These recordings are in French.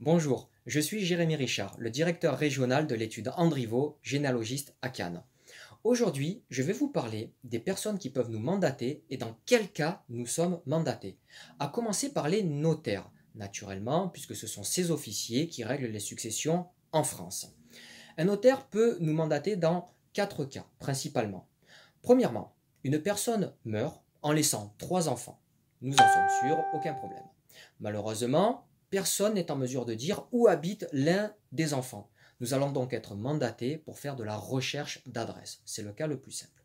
Bonjour, je suis Jérémy Richard, le directeur régional de l'étude Andrivo, généalogiste à Cannes. Aujourd'hui, je vais vous parler des personnes qui peuvent nous mandater et dans quel cas nous sommes mandatés. À commencer par les notaires, naturellement, puisque ce sont ces officiers qui règlent les successions en France. Un notaire peut nous mandater dans 4 cas, principalement. Premièrement, une personne meurt en laissant 3 enfants. Nous en sommes sûrs, aucun problème. Malheureusement, personne n'est en mesure de dire où habite l'un des enfants. Nous allons donc être mandatés pour faire de la recherche d'adresse. C'est le cas le plus simple.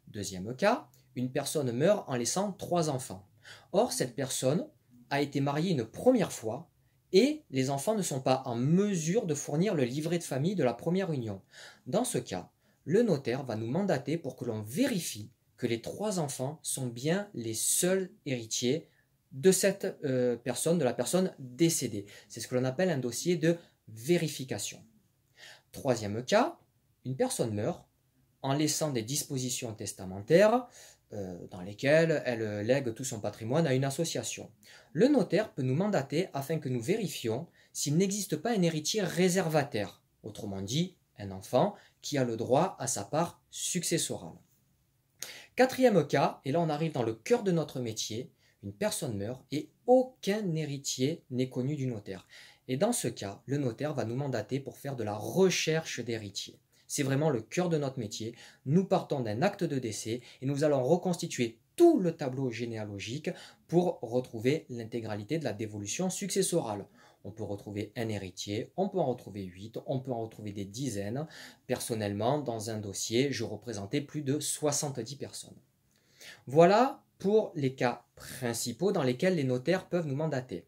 Deuxième cas, une personne meurt en laissant 3 enfants. Or, cette personne a été mariée une première fois et les enfants ne sont pas en mesure de fournir le livret de famille de la première union. Dans ce cas, le notaire va nous mandater pour que l'on vérifie que les 3 enfants sont bien les seuls héritiers de cette personne, de la personne décédée. C'est ce que l'on appelle un dossier de vérification. Troisième cas, une personne meurt en laissant des dispositions testamentaires dans lesquelles elle lègue tout son patrimoine à une association. Le notaire peut nous mandater afin que nous vérifions s'il n'existe pas un héritier réservataire, autrement dit, un enfant qui a le droit à sa part successorale. Quatrième cas, et là on arrive dans le cœur de notre métier, une personne meurt et aucun héritier n'est connu du notaire. Et dans ce cas, le notaire va nous mandater pour faire de la recherche d'héritiers. C'est vraiment le cœur de notre métier. Nous partons d'un acte de décès et nous allons reconstituer tout le tableau généalogique pour retrouver l'intégralité de la dévolution successorale. On peut retrouver un héritier, on peut en retrouver 8, on peut en retrouver des dizaines. Personnellement, dans un dossier, je représentais plus de 70 personnes. Voilà pour les cas principaux dans lesquels les notaires peuvent nous mandater.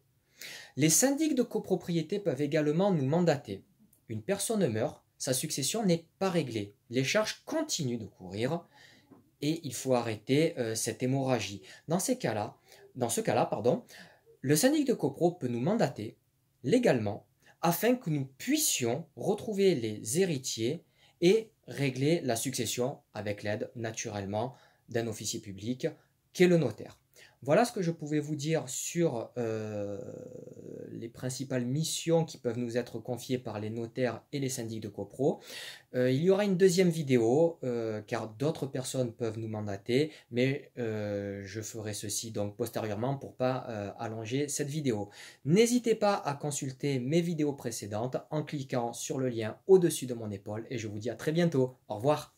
Les syndics de copropriété peuvent également nous mandater. Une personne meurt, sa succession n'est pas réglée. Les charges continuent de courir et il faut arrêter cette hémorragie. Dans ce cas-là, le syndic de copro peut nous mandater légalement afin que nous puissions retrouver les héritiers et régler la succession avec l'aide naturellement d'un officier public qu'est le notaire. Voilà ce que je pouvais vous dire sur les principales missions qui peuvent nous être confiées par les notaires et les syndics de copro. Il y aura une deuxième vidéo car d'autres personnes peuvent nous mandater, mais je ferai ceci donc postérieurement pour ne pas allonger cette vidéo. N'hésitez pas à consulter mes vidéos précédentes en cliquant sur le lien au-dessus de mon épaule et je vous dis à très bientôt. Au revoir.